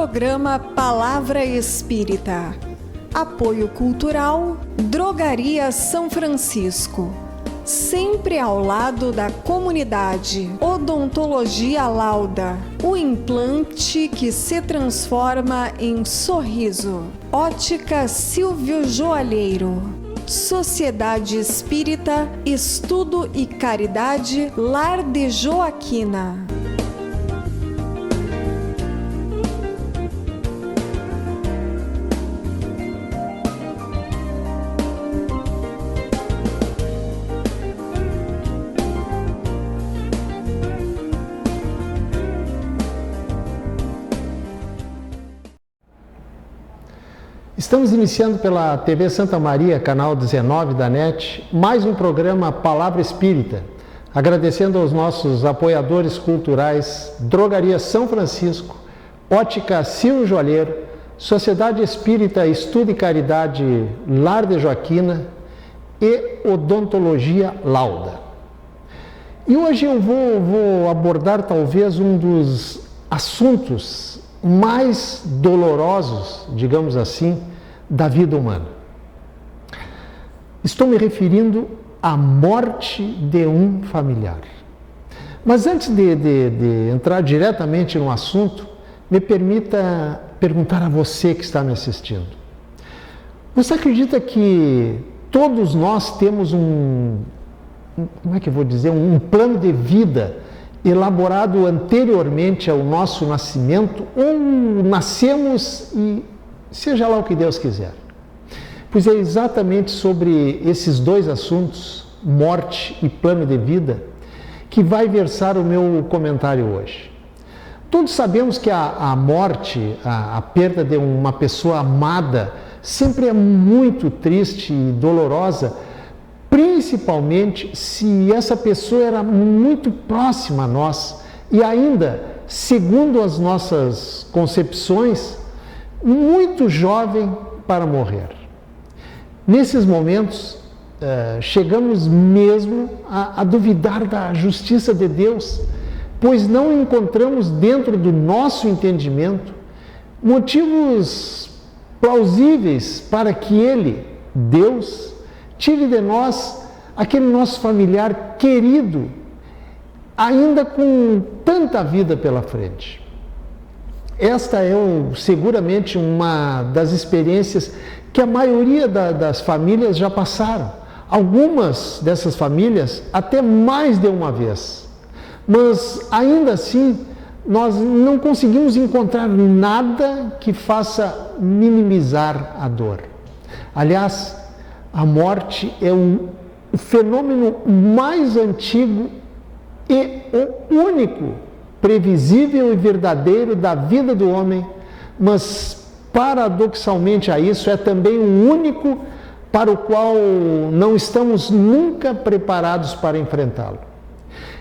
Programa Palavra Espírita. Apoio Cultural, Drogaria São Francisco. Sempre ao lado da comunidade. Odontologia Lauda. O implante que se transforma em sorriso. Ótica Silvio Joalheiro. Sociedade Espírita, Estudo e Caridade, Lar de Joaquina. Estamos iniciando pela TV Santa Maria, canal 19 da NET, mais um programa Palavra Espírita, agradecendo aos nossos apoiadores culturais, Drogaria São Francisco, Ótica Silvio Joalheiro, Sociedade Espírita Estudo e Caridade Lar de Joaquina e Odontologia Lauda. E hoje eu vou abordar talvez um dos assuntos mais dolorosos, digamos assim, da vida humana. Estou me referindo à morte de um familiar. Mas antes de entrar diretamente no assunto, me permita perguntar a você que está me assistindo. Você acredita que todos nós temos um plano de vida elaborado anteriormente ao nosso nascimento, ou nascemos e seja lá o que Deus quiser? Pois é exatamente sobre esses dois assuntos, morte e plano de vida, que vai versar o meu comentário hoje. Todos sabemos que a morte, a perda de uma pessoa amada, sempre é muito triste e dolorosa, principalmente se essa pessoa era muito próxima a nós e ainda, segundo as nossas concepções, muito jovem para morrer. Nesses momentos, chegamos mesmo a duvidar da justiça de Deus, pois não encontramos dentro do nosso entendimento motivos plausíveis para que Ele, Deus, tire de nós aquele nosso familiar querido, ainda com tanta vida pela frente. Esta é seguramente uma das experiências que a maioria das famílias já passaram. Algumas dessas famílias até mais de uma vez. Mas ainda assim, nós não conseguimos encontrar nada que faça minimizar a dor. Aliás, a morte é o fenômeno mais antigo e o único previsível e verdadeiro da vida do homem, mas paradoxalmente a isso é também o único para o qual não estamos nunca preparados para enfrentá-lo.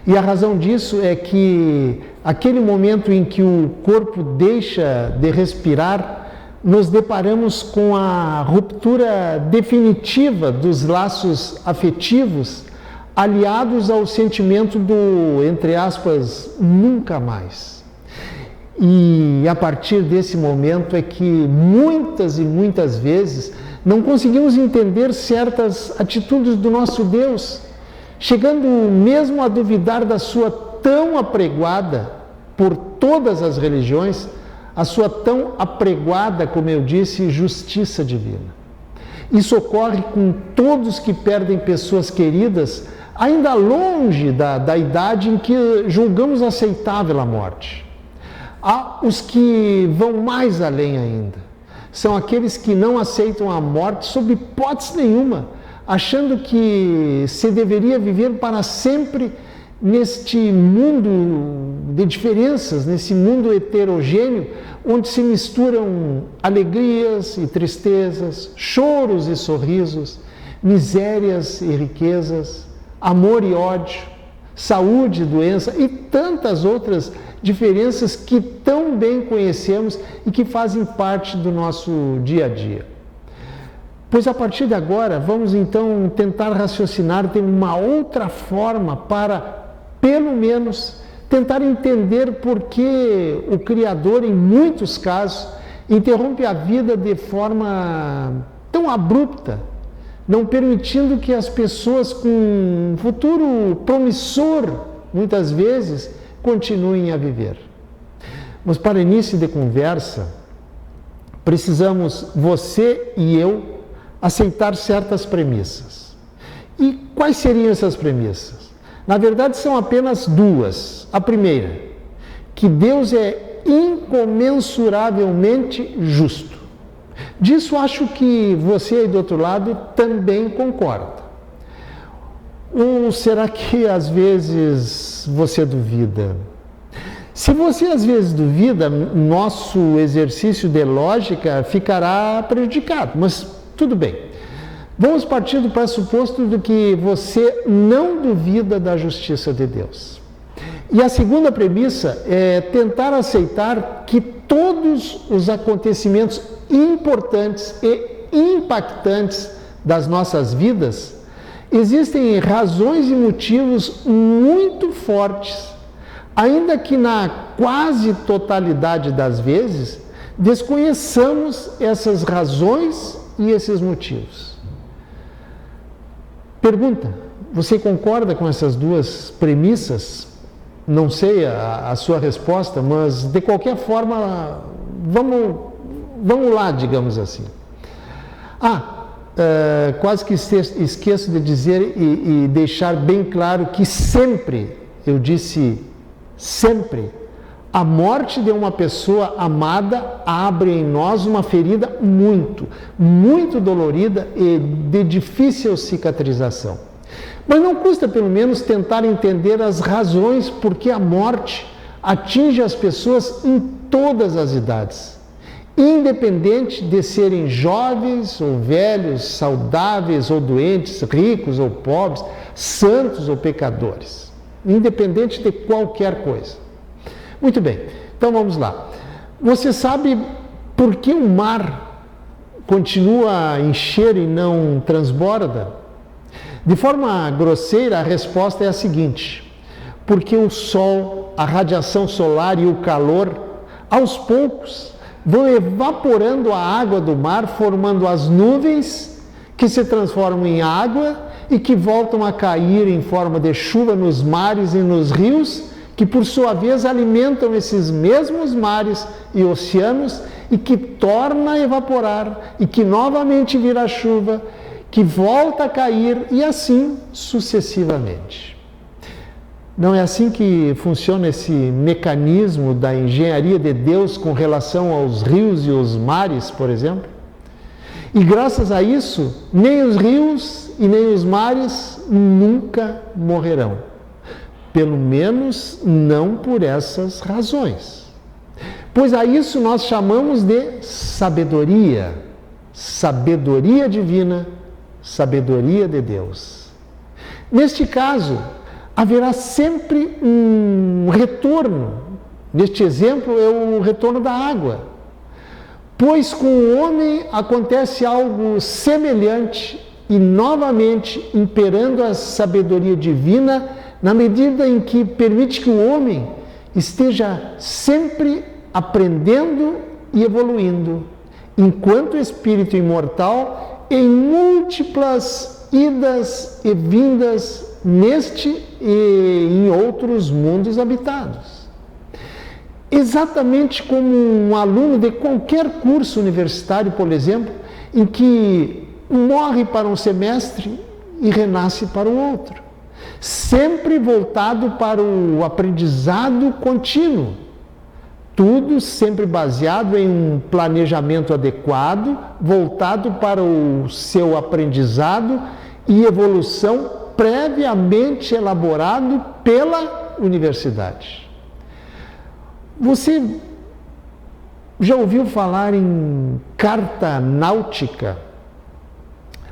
E a razão disso é que aquele momento em que o corpo deixa de respirar, nos deparamos com a ruptura definitiva dos laços afetivos, aliados ao sentimento do, entre aspas, nunca mais. E a partir desse momento é que muitas e muitas vezes não conseguimos entender certas atitudes do nosso Deus, chegando mesmo a duvidar da sua tão apregoada por todas as religiões, a sua tão apregoada, como eu disse, justiça divina. Isso ocorre com todos que perdem pessoas queridas, ainda longe da idade em que julgamos aceitável a morte. Há os que vão mais além ainda. São aqueles que não aceitam a morte sob hipótese nenhuma, achando que se deveria viver para sempre neste mundo de diferenças, nesse mundo heterogêneo, onde se misturam alegrias e tristezas, choros e sorrisos, misérias e riquezas, amor e ódio, saúde e doença e tantas outras diferenças que tão bem conhecemos e que fazem parte do nosso dia a dia. Pois a partir de agora, vamos então tentar raciocinar de uma outra forma para, pelo menos, tentar entender por que o Criador, em muitos casos, interrompe a vida de forma tão abrupta, não permitindo que as pessoas com um futuro promissor, muitas vezes, continuem a viver. Mas para início de conversa, precisamos, você e eu, aceitar certas premissas. E quais seriam essas premissas? Na verdade, são apenas duas. A primeira, que Deus é incomensuravelmente justo. Disso acho que você aí do outro lado também concorda. Ou será que às vezes você duvida? Se você às vezes duvida, nosso exercício de lógica ficará prejudicado, mas tudo bem. Vamos partir do pressuposto de que você não duvida da justiça de Deus. E a segunda premissa é tentar aceitar que todos os acontecimentos importantes e impactantes das nossas vidas existem razões e motivos muito fortes, ainda que na quase totalidade das vezes desconheçamos essas razões e esses motivos. Pergunta: você concorda com essas duas premissas? Não sei a sua resposta, mas de qualquer forma, vamos lá, digamos assim. Quase que esqueço de dizer e deixar bem claro que sempre, eu disse sempre, a morte de uma pessoa amada abre em nós uma ferida muito, muito dolorida e de difícil cicatrização. Mas não custa, pelo menos, tentar entender as razões por que a morte atinge as pessoas em todas as idades, independente de serem jovens ou velhos, saudáveis ou doentes, ricos ou pobres, santos ou pecadores, independente de qualquer coisa. Muito bem, então vamos lá. Você sabe por que o mar continua a encher e não transborda? De forma grosseira, a resposta é a seguinte: porque o sol, a radiação solar e o calor, aos poucos, vão evaporando a água do mar, formando as nuvens que se transformam em água e que voltam a cair em forma de chuva nos mares e nos rios, que por sua vez alimentam esses mesmos mares e oceanos e que torna a evaporar e que novamente vira chuva, que volta a cair e assim sucessivamente. Não é assim que funciona esse mecanismo da engenharia de Deus com relação aos rios e os mares, por exemplo? E graças a isso, nem os rios e nem os mares nunca morrerão. Pelo menos não por essas razões. Pois a isso nós chamamos de sabedoria. Sabedoria divina, sabedoria de Deus. Neste caso, haverá sempre um retorno. Neste exemplo é o retorno da água. Pois com o homem acontece algo semelhante e novamente imperando a sabedoria divina na medida em que permite que o homem esteja sempre aprendendo e evoluindo, enquanto espírito imortal, em múltiplas idas e vindas neste e em outros mundos habitados. Exatamente como um aluno de qualquer curso universitário, por exemplo, em que morre para um semestre e renasce para o outro. Sempre voltado para o aprendizado contínuo. Tudo sempre baseado em um planejamento adequado, voltado para o seu aprendizado e evolução previamente elaborado pela universidade. Você já ouviu falar em carta náutica?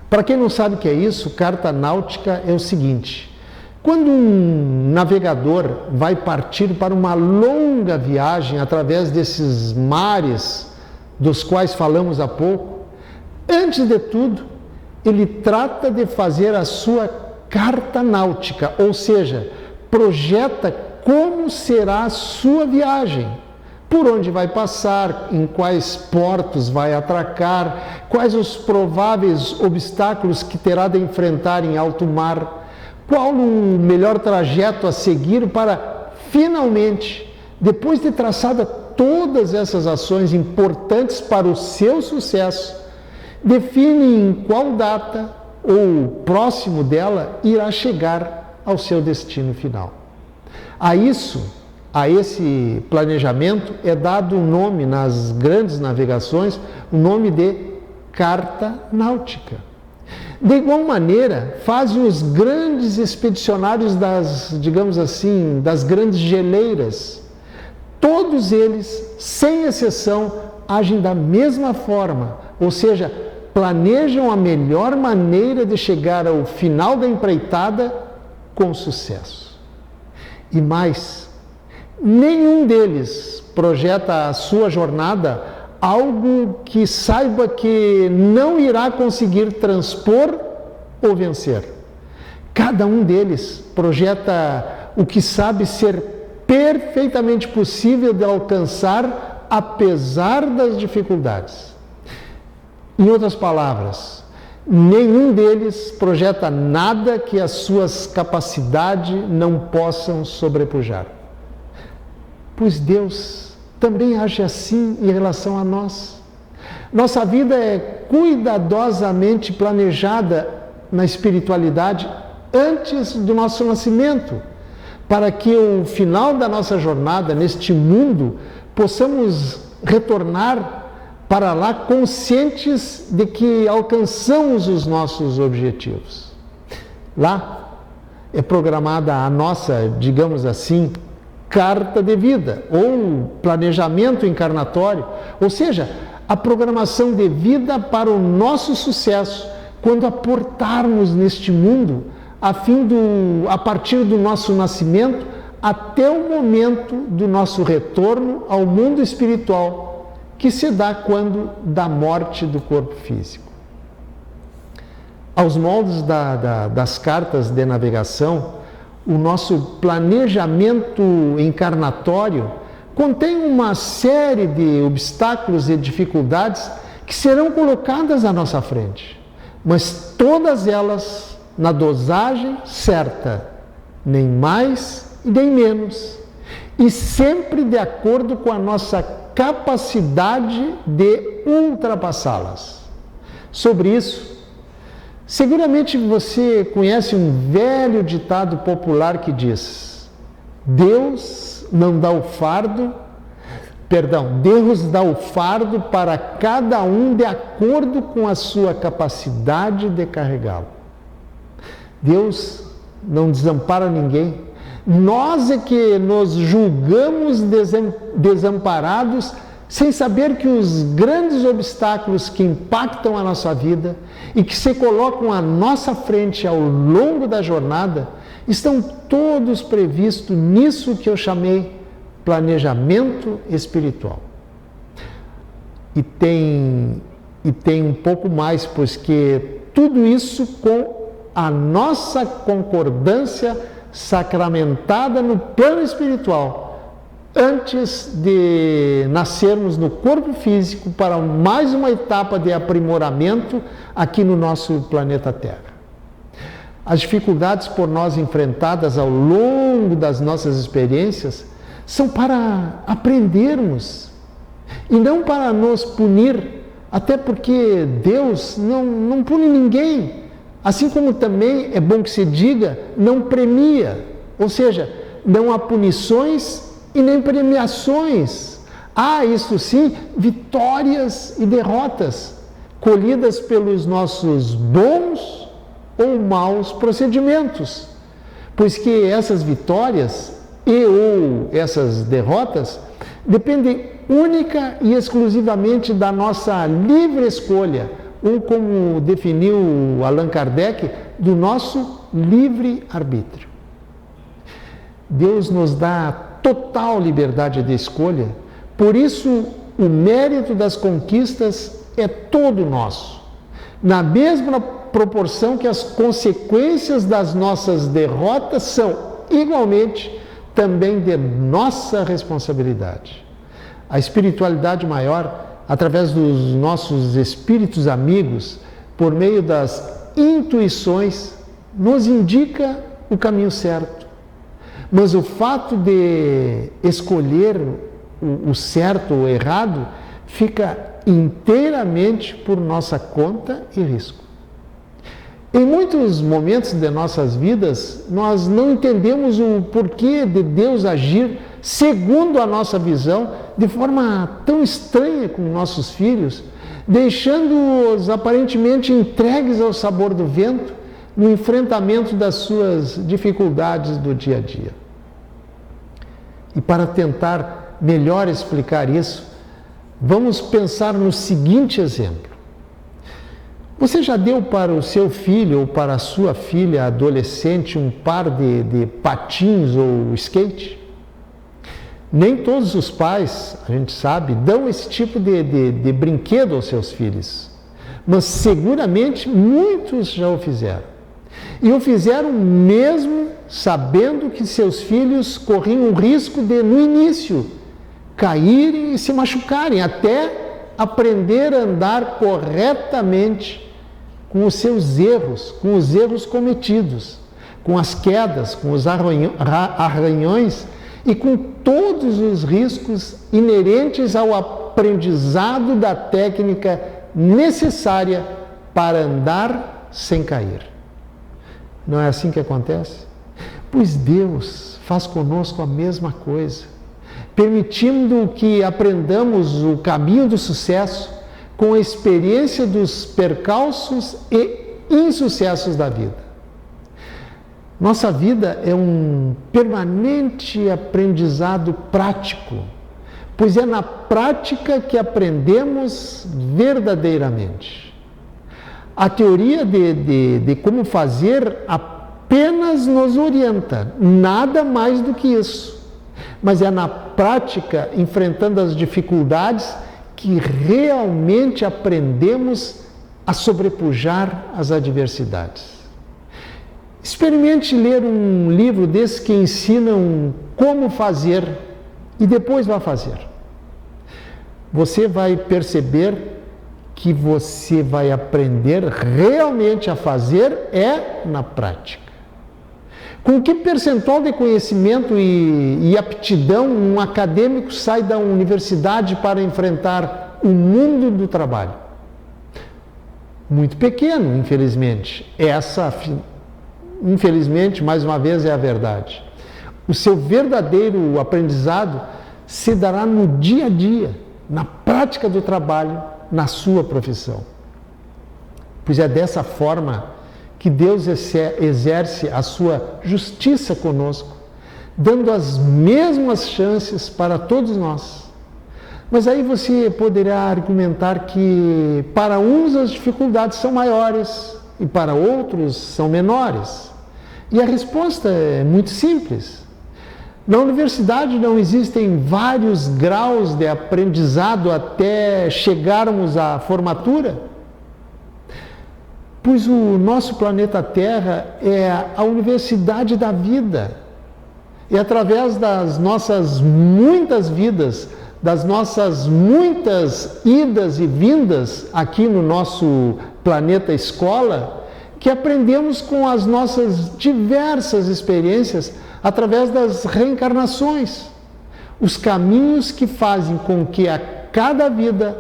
Para quem não sabe o que é isso, carta náutica é o seguinte: quando um navegador vai partir para uma longa viagem através desses mares dos quais falamos há pouco, antes de tudo, ele trata de fazer a sua carta náutica, ou seja, projeta como será a sua viagem, por onde vai passar, em quais portos vai atracar, quais os prováveis obstáculos que terá de enfrentar em alto mar, qual o melhor trajeto a seguir para, finalmente, depois de traçada todas essas ações importantes para o seu sucesso, define em qual data ou próximo dela irá chegar ao seu destino final. A esse planejamento é dado um nome nas grandes navegações, o nome de carta náutica. De igual maneira, fazem os grandes expedicionários das grandes geleiras. Todos eles, sem exceção, agem da mesma forma, ou seja, planejam a melhor maneira de chegar ao final da empreitada com sucesso. E mais, nenhum deles projeta a sua jornada algo que saiba que não irá conseguir transpor ou vencer. Cada um deles projeta o que sabe ser perfeitamente possível de alcançar, apesar das dificuldades. Em outras palavras, nenhum deles projeta nada que as suas capacidades não possam sobrepujar. Pois Deus também age assim em relação a nós. Nossa vida é cuidadosamente planejada na espiritualidade antes do nosso nascimento, para que ao final da nossa jornada neste mundo possamos retornar para lá conscientes de que alcançamos os nossos objetivos. Lá é programada a nossa, digamos assim, carta de vida ou planejamento encarnatório, ou seja, a programação de vida para o nosso sucesso quando aportarmos neste mundo, a partir do nosso nascimento até o momento do nosso retorno ao mundo espiritual, que se dá quando da morte do corpo físico. Aos moldes das cartas de navegação, o nosso planejamento encarnatório contém uma série de obstáculos e dificuldades que serão colocadas à nossa frente, mas todas elas na dosagem certa, nem mais e nem menos, e sempre de acordo com a nossa capacidade de ultrapassá-las. Sobre isso, seguramente você conhece um velho ditado popular que diz: Deus dá o fardo para cada um de acordo com a sua capacidade de carregá-lo. Deus não desampara ninguém. Nós é que nos julgamos desamparados, sem saber que os grandes obstáculos que impactam a nossa vida e que se colocam à nossa frente ao longo da jornada estão todos previstos nisso que eu chamei planejamento espiritual. E tem um pouco mais, pois que tudo isso com a nossa concordância sacramentada no plano espiritual, antes de nascermos no corpo físico para mais uma etapa de aprimoramento aqui no nosso planeta Terra. As dificuldades por nós enfrentadas ao longo das nossas experiências são para aprendermos e não para nos punir, até porque Deus não pune ninguém. Assim como também é bom que se diga, não premia, ou seja, não há punições e nem premiações. Há, isso sim, vitórias e derrotas, colhidas pelos nossos bons ou maus procedimentos, pois que essas vitórias ou essas derrotas dependem única e exclusivamente da nossa livre escolha, ou como definiu Allan Kardec, do nosso livre-arbítrio. Deus nos dá total liberdade de escolha, por isso o mérito das conquistas é todo nosso, na mesma proporção que as consequências das nossas derrotas são igualmente também de nossa responsabilidade. A espiritualidade maior, através dos nossos espíritos amigos, por meio das intuições, nos indica o caminho certo. Mas o fato de escolher o certo ou o errado fica inteiramente por nossa conta e risco. Em muitos momentos de nossas vidas, nós não entendemos o porquê de Deus agir segundo a nossa visão, de forma tão estranha com nossos filhos, deixando-os aparentemente entregues ao sabor do vento no enfrentamento das suas dificuldades do dia a dia. E para tentar melhor explicar isso, vamos pensar no seguinte exemplo. Você já deu para o seu filho ou para a sua filha adolescente um par de patins ou skate? Nem todos os pais, a gente sabe, dão esse tipo de brinquedo aos seus filhos. Mas seguramente muitos já o fizeram. E o fizeram mesmo sabendo que seus filhos corriam o risco de, no início, caírem e se machucarem, até aprender a andar corretamente com os seus erros, com os erros cometidos, com as quedas, com os arranhões e com todos os riscos inerentes ao aprendizado da técnica necessária para andar sem cair. Não é assim que acontece? Pois Deus faz conosco a mesma coisa, permitindo que aprendamos o caminho do sucesso com a experiência dos percalços e insucessos da vida. Nossa vida é um permanente aprendizado prático, pois é na prática que aprendemos verdadeiramente. A teoria de como fazer apenas nos orienta, nada mais do que isso. Mas é na prática, enfrentando as dificuldades, que realmente aprendemos a sobrepujar as adversidades. Experimente ler um livro desses que ensinam como fazer e depois vá fazer. Você vai perceber que você vai aprender realmente a fazer na prática. Com que percentual de conhecimento e aptidão um acadêmico sai da universidade para enfrentar o mundo do trabalho? Muito pequeno, infelizmente. Infelizmente, mais uma vez, é a verdade. O seu verdadeiro aprendizado se dará no dia a dia, na prática do trabalho, na sua profissão. Pois é dessa forma que Deus exerce a sua justiça conosco, dando as mesmas chances para todos nós. Mas aí você poderá argumentar que para uns as dificuldades são maiores e para outros são menores. E a resposta é muito simples. Na universidade não existem vários graus de aprendizado até chegarmos à formatura? Pois o nosso planeta Terra é a universidade da vida. E através das nossas muitas vidas, das nossas muitas idas e vindas aqui no nosso planeta escola, que aprendemos com as nossas diversas experiências através das reencarnações. Os caminhos que fazem com que a cada vida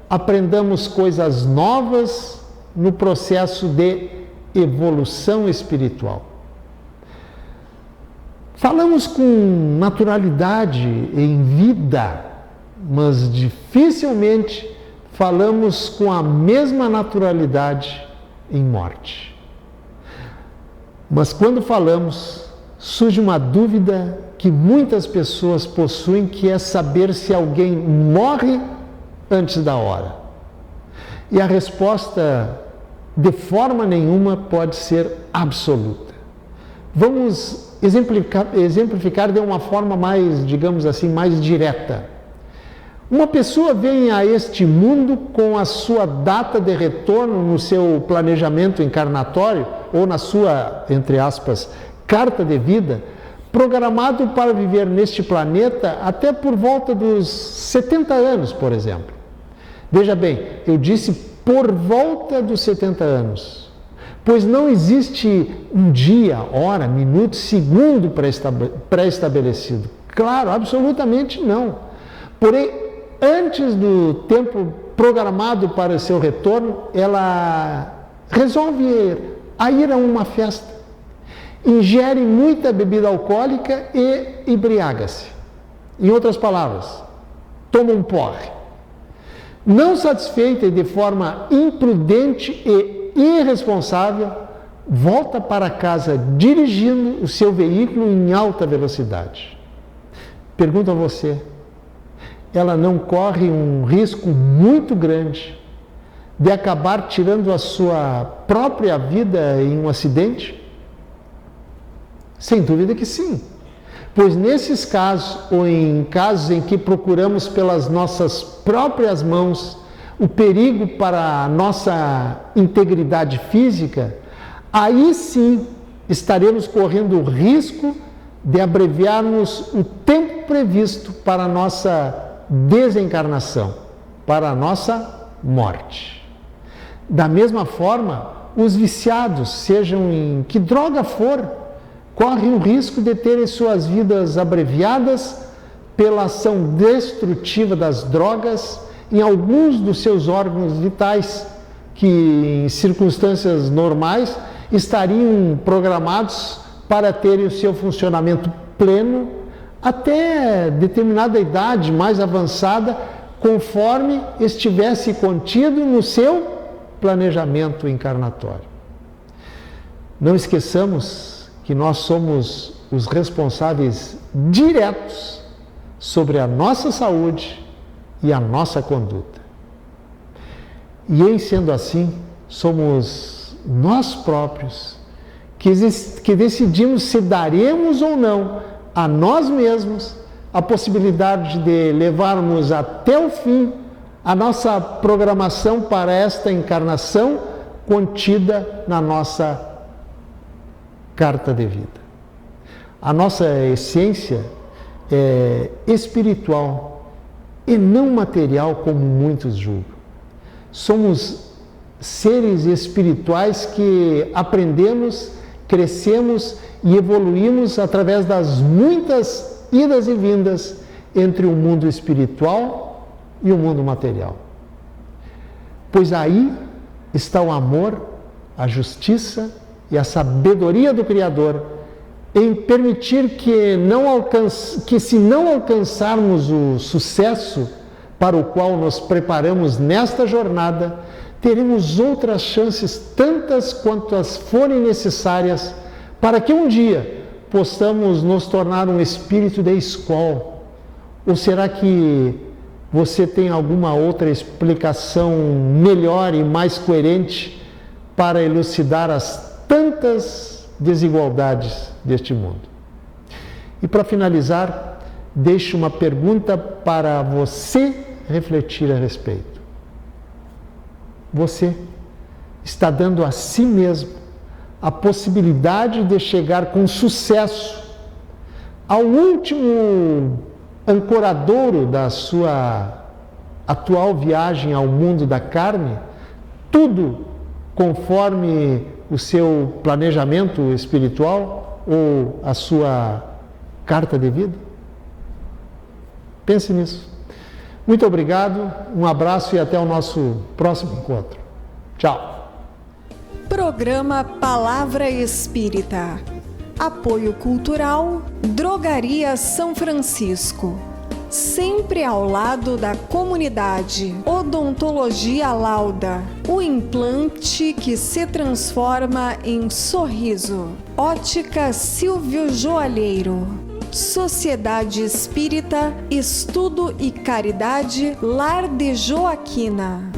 aprendamos coisas novas no processo de evolução espiritual. Falamos com naturalidade em vida, mas dificilmente falamos com a mesma naturalidade em morte. Mas quando falamos, surge uma dúvida que muitas pessoas possuem, que é saber se alguém morre antes da hora. E a resposta, de forma nenhuma, pode ser absoluta. Vamos exemplificar de uma forma mais, digamos assim, mais direta. Uma pessoa vem a este mundo com a sua data de retorno no seu planejamento encarnatório ou na sua, entre aspas, carta de vida, programado para viver neste planeta até por volta dos 70 anos, por exemplo. Veja bem, eu disse por volta dos 70 anos, pois não existe um dia, hora, minuto, segundo pré-estabelecido. Claro, absolutamente não. Porém, antes do tempo programado para o seu retorno, ela resolve ir a uma festa, ingere muita bebida alcoólica e embriaga-se. Em outras palavras, toma um porre. Não satisfeita e de forma imprudente e irresponsável, volta para casa dirigindo o seu veículo em alta velocidade. Pergunto a você, ela não corre um risco muito grande de acabar tirando a sua própria vida em um acidente? Sem dúvida que sim. Pois nesses casos, ou em casos em que procuramos pelas nossas próprias mãos o perigo para a nossa integridade física, aí sim estaremos correndo o risco de abreviarmos o tempo previsto para a nossa desencarnação, para a nossa morte. Da mesma forma, os viciados, sejam em que droga for, correm o risco de terem suas vidas abreviadas pela ação destrutiva das drogas em alguns dos seus órgãos vitais, que em circunstâncias normais estariam programados para terem o seu funcionamento pleno até determinada idade mais avançada, conforme estivesse contido no seu planejamento encarnatório. Não esqueçamos que nós somos os responsáveis diretos sobre a nossa saúde e a nossa conduta. E em sendo assim, somos nós próprios que decidimos se daremos ou não a nós mesmos a possibilidade de levarmos até o fim a nossa programação para esta encarnação contida na nossa carta de vida. A nossa essência é espiritual e não material como muitos julgam. Somos seres espirituais que aprendemos, crescemos e evoluímos através das muitas idas e vindas entre o mundo espiritual e o mundo material. Pois aí está o amor, a justiça e a sabedoria do Criador em permitir que se não alcançarmos o sucesso para o qual nos preparamos nesta jornada, teremos outras chances, tantas quantas forem necessárias, para que um dia possamos nos tornar um espírito de escola. Ou será que você tem alguma outra explicação melhor e mais coerente para elucidar as tantas desigualdades deste mundo? E para finalizar, deixo uma pergunta para você refletir a respeito. Você está dando a si mesmo a possibilidade de chegar com sucesso ao último ancoradouro da sua atual viagem ao mundo da carne, tudo conforme o seu planejamento espiritual ou a sua carta de vida? Pense nisso. Muito obrigado, um abraço e até o nosso próximo encontro. Tchau. Programa Palavra Espírita. Apoio Cultural, Drogaria São Francisco. Sempre ao lado da comunidade. Odontologia Lauda. O implante que se transforma em sorriso. Ótica Silvio Joalheiro. Sociedade Espírita, Estudo e Caridade Lar de Joaquina.